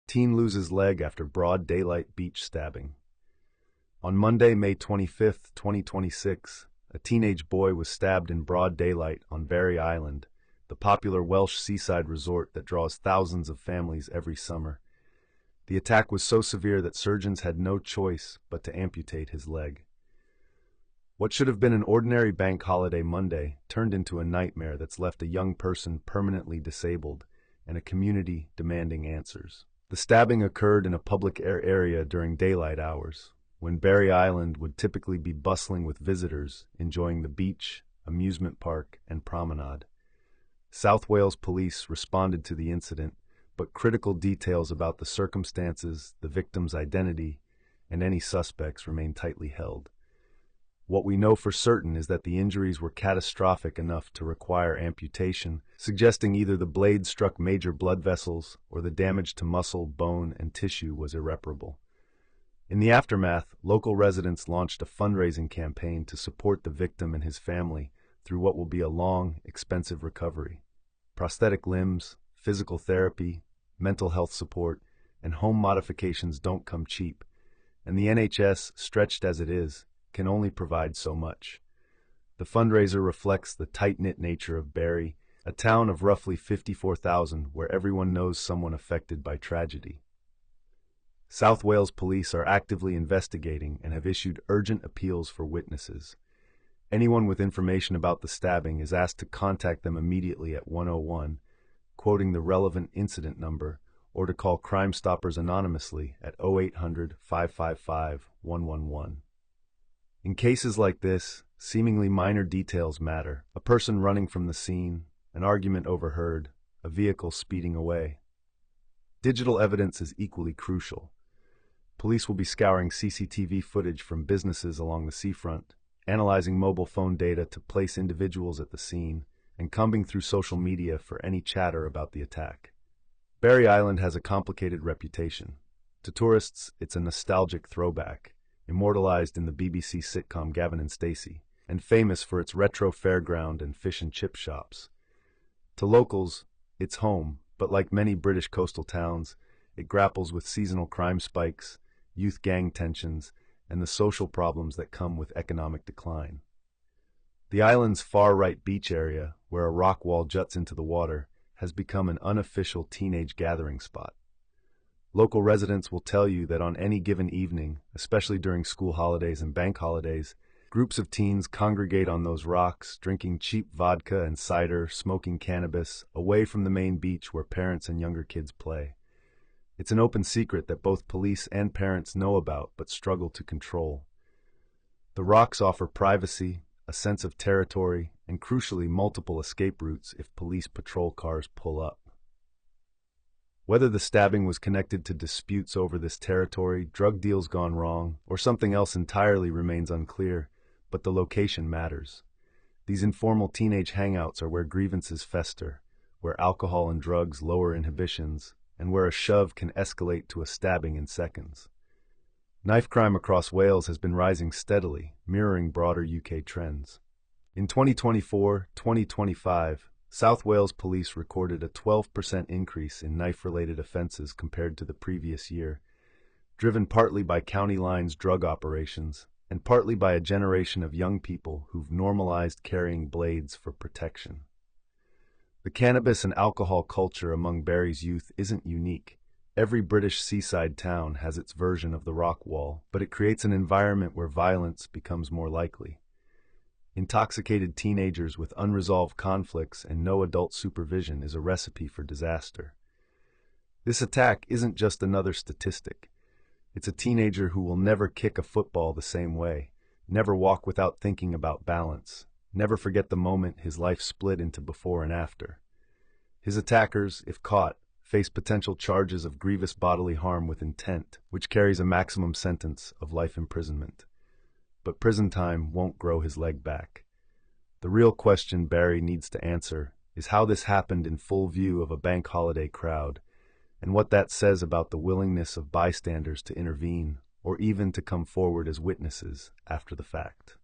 Teen loses leg after broad daylight beach stabbing. On Monday, May 25, 2026, a teenage boy was stabbed in broad daylight on Barry Island, the popular Welsh seaside resort that draws thousands of families every summer. The attack was so severe that surgeons had no choice but to amputate his leg. What should have been an ordinary bank holiday Monday turned into a nightmare that's left a young person permanently disabled and a community demanding answers. The stabbing occurred in a public area during daylight hours, when Barry Island would typically be bustling with visitors enjoying the beach, amusement park, and promenade. South Wales Police responded to the incident, but critical details about the circumstances, the victim's identity, and any suspects remain tightly held. What we know for certain is that the injuries were catastrophic enough to require amputation, suggesting either the blade struck major blood vessels or the damage to muscle, bone, and tissue was irreparable. In the aftermath, local residents launched a fundraising campaign to support the victim and his family through what will be a long, expensive recovery. Prosthetic limbs, physical therapy, mental health support, and home modifications don't come cheap, and the NHS, stretched as it is, can only provide so much. The fundraiser reflects the tight-knit nature of Barry, a town of roughly 54,000 where everyone knows someone affected by tragedy. South Wales Police are actively investigating and have issued urgent appeals for witnesses. Anyone with information about the stabbing is asked to contact them immediately at 101, quoting the relevant incident number, or to call Crime Stoppers anonymously at 0800-555-111. In cases like this, seemingly minor details matter. A person running from the scene, an argument overheard, a vehicle speeding away. Digital evidence is equally crucial. Police will be scouring CCTV footage from businesses along the seafront, analyzing mobile phone data to place individuals at the scene, and combing through social media for any chatter about the attack. Barry Island has a complicated reputation. To tourists, it's a nostalgic throwback, immortalized in the BBC sitcom Gavin and Stacey, and famous for its retro fairground and fish and chip shops. To locals, it's home, but like many British coastal towns, it grapples with seasonal crime spikes, youth gang tensions, and the social problems that come with economic decline. The island's far-right beach area, where a rock wall juts into the water, has become an unofficial teenage gathering spot. Local residents will tell you that on any given evening, especially during school holidays and bank holidays, groups of teens congregate on those rocks, drinking cheap vodka and cider, smoking cannabis, away from the main beach where parents and younger kids play. It's an open secret that both police and parents know about but struggle to control. The rocks offer privacy, a sense of territory, and crucially multiple escape routes if police patrol cars pull up. Whether the stabbing was connected to disputes over this territory, drug deals gone wrong, or something else entirely remains unclear, but the location matters. These informal teenage hangouts are where grievances fester, where alcohol and drugs lower inhibitions, and where a shove can escalate to a stabbing in seconds. Knife crime across Wales has been rising steadily, mirroring broader UK trends. In 2024-2025, South Wales Police recorded a 12% increase in knife-related offenses compared to the previous year, driven partly by County Line's drug operations and partly by a generation of young people who've normalized carrying blades for protection. The cannabis and alcohol culture among Barry's youth isn't unique. Every British seaside town has its version of the rock wall, but it creates an environment where violence becomes more likely. Intoxicated teenagers with unresolved conflicts and no adult supervision is a recipe for disaster. This attack isn't just another statistic. It's a teenager who will never kick a football the same way, never walk without thinking about balance, never forget the moment his life split into before and after. His attackers, if caught, face potential charges of grievous bodily harm with intent, which carries a maximum sentence of life imprisonment. But prison time won't grow his leg back. The real question Barry needs to answer is how this happened in full view of a bank holiday crowd, and what that says about the willingness of bystanders to intervene or even to come forward as witnesses after the fact.